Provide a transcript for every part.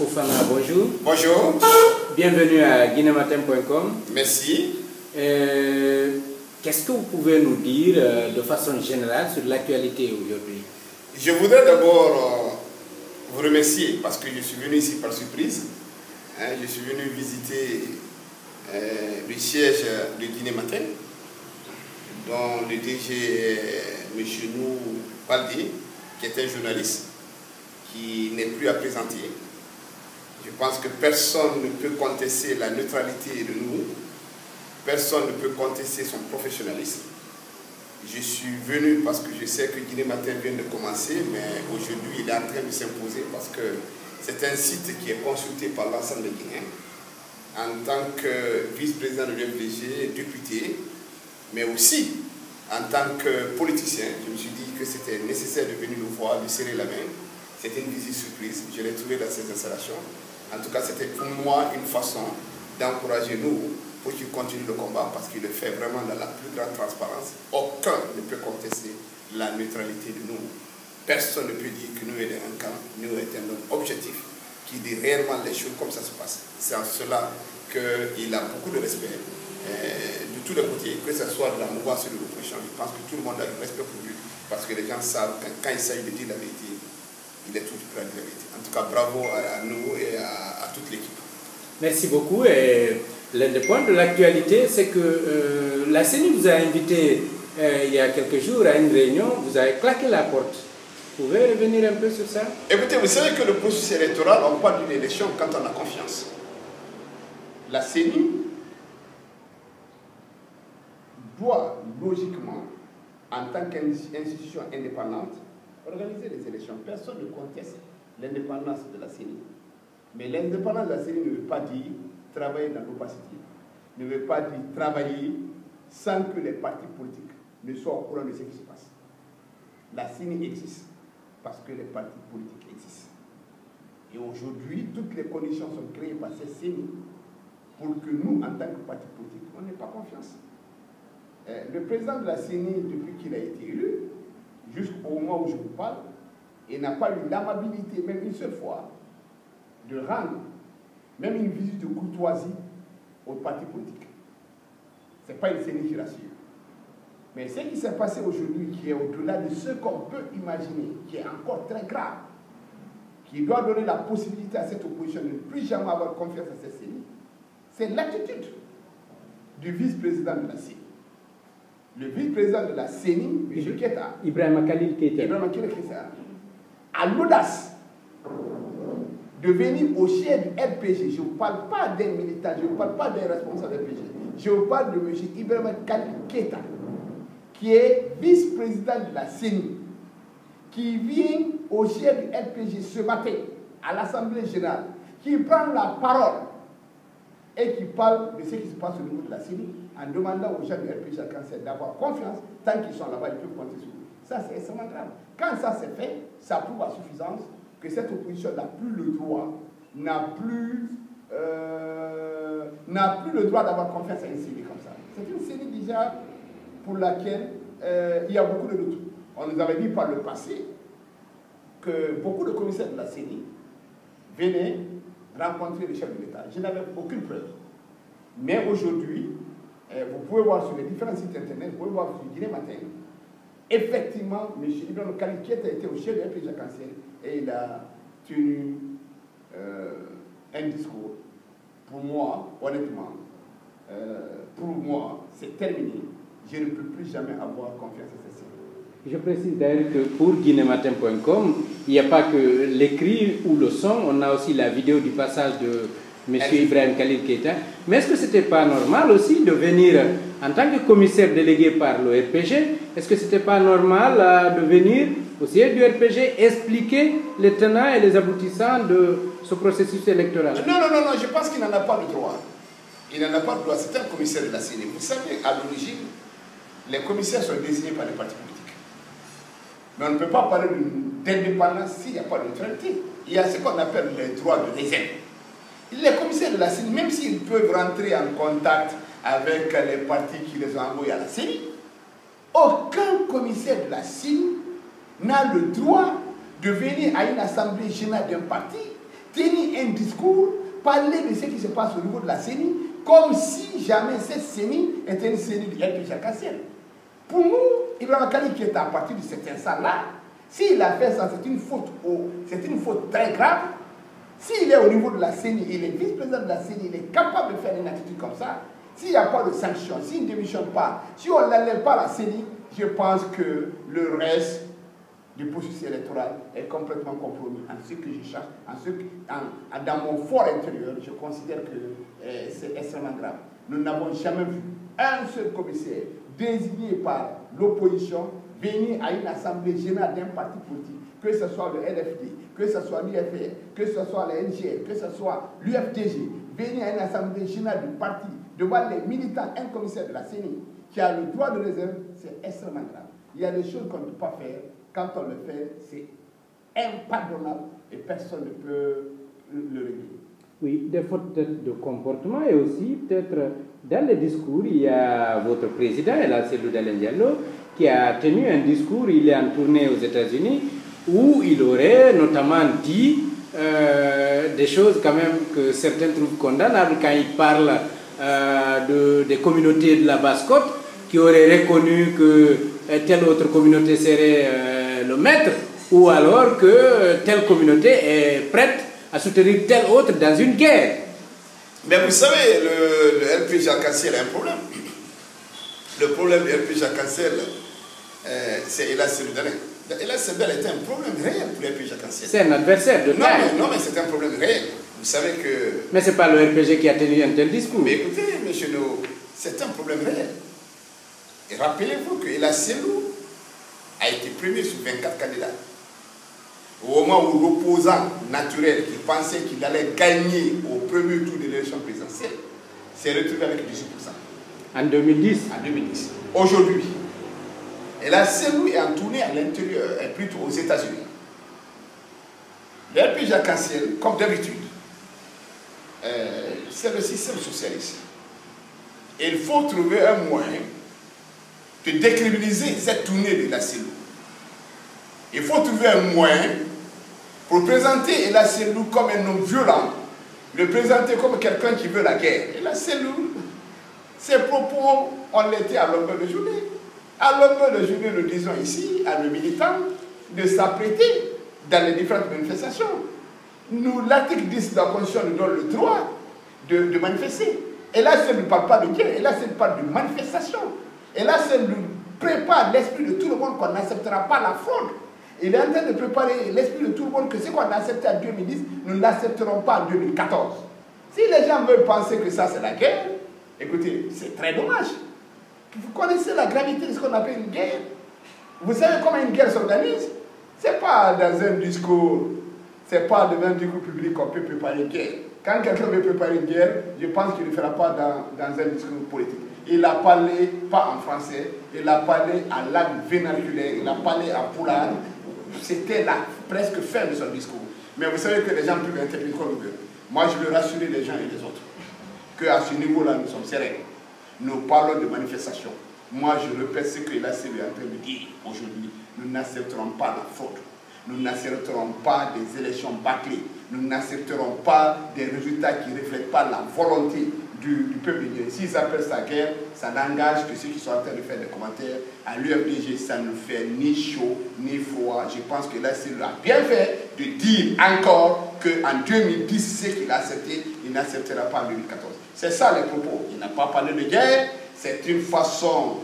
Fofana, bonjour. Bonjour. Bienvenue à guinématin.com. Merci. Qu'est-ce que vous pouvez nous dire de façon générale sur l'actualité aujourd'hui? Je voudrais d'abord vous remercier parce que je suis venu ici par surprise. Je suis venu visiter le siège de Guinématin, dont le DG M. Nou Baldé, qui est un journaliste, qui n'est plus à présenter. Je pense que personne ne peut contester la neutralité de nous, personne ne peut contester son professionnalisme. Je suis venu parce que je sais que Guinématin vient de commencer, mais aujourd'hui il est en train de s'imposer parce que c'est un site qui est consulté par l'ensemble des Guinéens. En tant que vice-président de l'UFDG, député, mais aussi en tant que politicien, je me suis dit que c'était nécessaire de venir nous voir, de serrer la main. C'était une visite surprise, je l'ai trouvé dans ces installations. En tout cas, c'était pour moi une façon d'encourager nous pour qu'il continue le combat parce qu'il le fait vraiment dans la plus grande transparence. Aucun ne peut contester la neutralité de nous. Personne ne peut dire que nous sommes un camp, nous sommes un homme objectif qui dit réellement les choses comme ça se passe. C'est en cela qu'il a beaucoup de respect de tous les côtés, que ce soit de la mouvance ou de l'opposition. Je pense que tout le monde a du respect pour lui parce que les gens savent que quand il s'agit de dire la vérité, il est toujours prêt à dire la vérité. En tout cas, bravo à nous et à toute l'équipe. Merci beaucoup. Et l'un des points de l'actualité, c'est que la CENI vous a invité il y a quelques jours à une réunion, vous avez claqué la porte. Vous pouvez revenir un peu sur ça? Écoutez, vous savez que le processus électoral, on parle d'une élection quand on a confiance. La CENI doit logiquement, en tant qu'institution indépendante, organiser les élections. Personne ne conteste l'indépendance de la CENI. Mais l'indépendance de la CENI ne veut pas dire travailler dans l'opacité, ne veut pas dire travailler sans que les partis politiques ne soient au courant de ce qui se passe. La CENI existe parce que les partis politiques existent. Et aujourd'hui, toutes les conditions sont créées par ces CENI pour que nous, en tant que partis politiques, on n'ait pas confiance. Le président de la CENI, depuis qu'il a été élu, jusqu'au moment où je vous parle, il n'a pas eu l'amabilité, même une seule fois, de rendre même une visite de courtoisie aux partis politiques. Ce n'est pas une CENI qui rassure. Mais ce qui s'est passé aujourd'hui, qui est au-delà de ce qu'on peut imaginer, qui est encore très grave, qui doit donner la possibilité à cette opposition de ne plus jamais avoir confiance à cette CENI, c'est l'attitude du vice-président de la CENI. Le vice-président de la CENI, M. Keita, Ibrahima Khalil Keita, a l'audace de venir au siège du RPG. Je ne parle pas d'un militant, je ne parle pas d'un responsable du RPG. Je vous parle de M. Ibrahima Khalil Keita, qui est vice-président de la CENI, qui vient au siège du RPG ce matin, à l'Assemblée générale, qui prend la parole et qui parle de ce qui se passe au niveau de la CENI, en demandant aux gens du RPG à Cancer d'avoir confiance, tant qu'ils sont là-bas, ils peuvent compter sur nous. Ça, c'est extrêmement grave. Quand ça s'est fait, ça prouve à suffisance que cette opposition n'a plus le droit, n'a plus le droit d'avoir confiance à une CENI comme ça. C'est une CENI déjà pour laquelle il y a beaucoup de doutes. On nous avait dit par le passé que beaucoup de commissaires de la CENI venaient rencontrer le chef de l'État. Je n'avais aucune preuve. Mais aujourd'hui, vous pouvez voir sur les différents sites internet, vous pouvez voir sur Guinématin, effectivement, M. Ibrahima Khalil Keita a été au chef de RPG Cancer et il a tenu un discours. Pour moi, honnêtement, c'est terminé. Je ne peux plus jamais avoir confiance à cette CENI. Je précise d'ailleurs que pour guinématin.com, il n'y a pas que l'écrit ou le son, on a aussi la vidéo du passage de M. Ibrahima Khalil Keita. Mais est-ce que ce n'était pas normal aussi de venir en tant que commissaire délégué par le RPG? Est-ce que ce n'était pas normal de venir au siège du RPG expliquer les tenants et les aboutissants de ce processus électoral? Non, je pense qu'il n'en a pas le droit. Il n'en a pas le droit. C'est un commissaire de la CENI. Vous savez, à l'origine, les commissaires sont désignés par les partis politiques. Mais on ne peut pas parler d'indépendance s'il n'y a pas de neutralité. Il y a ce qu'on appelle les droits de réserve. Les commissaires de la CENI, même s'ils peuvent rentrer en contact avec les partis qui les ont envoyés à la CENI, aucun commissaire de la CENI n'a le droit de venir à une assemblée générale d'un parti, tenir un discours, parler de ce qui se passe au niveau de la CENI, comme si jamais cette CENI était une CENI du RPG Cassiel. Pour nous, Ibrahim Khalil Keita, à partir de cet instant-là, s'il a fait ça, c'est une faute très grave. S'il est au niveau de la CENI, il est vice-président de la CENI, il est capable de faire une attitude comme ça. S'il n'y a pas de sanction, s'il ne démissionne pas, si on n'enlève pas la CENI, je pense que le reste du processus électoral est complètement compromis. En ce que je cherche, dans mon fort intérieur, je considère que c'est extrêmement grave. Nous n'avons jamais vu un seul commissaire désigné par l'opposition venir à une assemblée générale d'un parti politique, que ce soit le LFD, que ce soit l'UFR, que ce soit la NGL, que ce soit l'UFDG, venir à une assemblée générale du parti devant les militants, un commissaire de la CENI qui a le droit de réserve, c'est extrêmement grave. Il y a des choses qu'on ne peut pas faire. Quand on le fait, c'est impardonnable et personne ne peut le régler. Oui, des fautes de comportement et aussi peut-être dans les discours, il y a votre président, Cellou Dalein Diallo, qui a tenu un discours, il est en tournée aux États-Unis, où il aurait notamment dit des choses quand même que certains trouvent condamnables quand il parle des communautés de la Basse-Côte qui auraient reconnu que telle autre communauté serait le maître, ou alors que telle communauté est prête à soutenir telle autre dans une guerre. Mais vous savez, le RPG Cassiel a un problème. Le problème du RPG Cassiel, c'est Cellou Dalein. Cellou Dalein était un problème réel pour le RPG Cassiel. C'est un adversaire de taille. Non, mais c'est un problème réel. Vous savez que... Mais ce n'est pas le RPG qui a tenu un tel discours. Mais écoutez, M. No, c'est un problème réel. Et rappelez-vous que Cellou a été premier sur 24 candidats. Au moment où l'opposant naturel qui pensait qu'il allait gagner au premier tour de l'élection présidentielle s'est retrouvé avec 18%. En 2010. En 2010. Aujourd'hui, Cellou est en tournée à l'intérieur, et plutôt aux États-Unis. Le RPG Cassiel, comme d'habitude, c'est le système socialiste. Et il faut trouver un moyen de décriminaliser cette tournée de Cellou. Il faut trouver un moyen pour présenter Cellou comme un homme violent, le présenter comme quelqu'un qui veut la guerre. Cellou, ses propos ont été à longueur de journée. À longueur de journée, nous disons ici à nos militants de s'apprêter dans les différentes manifestations. L'article 10 de la Constitution nous donne le droit de manifester. Cellou ne parle pas de guerre, Cellou parle de manifestation. Cellou prépare l'esprit de tout le monde qu'on n'acceptera pas la fraude. Il est en train de préparer l'esprit de tout le monde que ce qu'on a accepté en 2010, nous ne l'accepterons pas en 2014. Si les gens veulent penser que ça c'est la guerre, écoutez, c'est très dommage. Vous connaissez la gravité de ce qu'on appelle une guerre. Vous savez comment une guerre s'organise? Ce n'est pas dans un discours, c'est pas devant un discours public qu'on peut préparer une guerre. Quand quelqu'un veut préparer une guerre, je pense qu'il ne le fera pas dans un discours politique. Il a parlé, pas en français, il a parlé en langue vernaculaire, il a parlé en poulard. C'était là, presque fin de son discours. Mais vous savez que les gens peuvent interpréter comme ils veulent. Moi, je veux rassurer les gens et les autres qu'à ce niveau-là, nous sommes sereins. Nous parlons de manifestation. Moi, je répète ce que Cellou est en train de dire aujourd'hui. Nous n'accepterons pas la fraude. Nous n'accepterons pas des élections bâclées. Nous n'accepterons pas des résultats qui ne reflètent pas la volonté du peuple guinéen. S'ils appellent ça guerre, ça n'engage que ceux qui sont en train de faire des commentaires. À l'UFDG, ça ne fait ni chaud ni froid. Je pense que Cellou a bien fait de dire encore qu'en 2010, ce qu'il a accepté, il n'acceptera pas en 2014. C'est ça les propos. Il n'a pas parlé de guerre. C'est une façon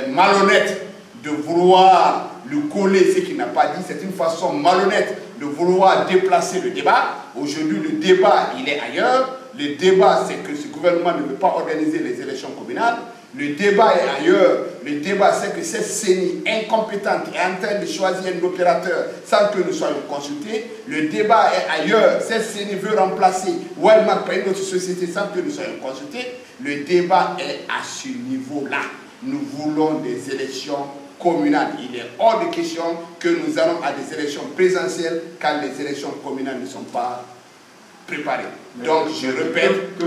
malhonnête de vouloir lui coller ce qu'il n'a pas dit. C'est une façon malhonnête de vouloir déplacer le débat. Aujourd'hui, le débat, il est ailleurs. Le débat, c'est que ce gouvernement ne veut pas organiser les élections communales. Le débat est ailleurs. Le débat, c'est que cette CENI incompétente est en train de choisir un opérateur sans que nous soyons consultés. Le débat est ailleurs. Cette CENI veut remplacer Wellmark par une autre société sans que nous soyons consultés. Le débat est à ce niveau-là. Nous voulons des élections communales. Il est hors de question que nous allons à des élections présidentielles quand les élections communales ne sont pas préparées. Donc, je répète,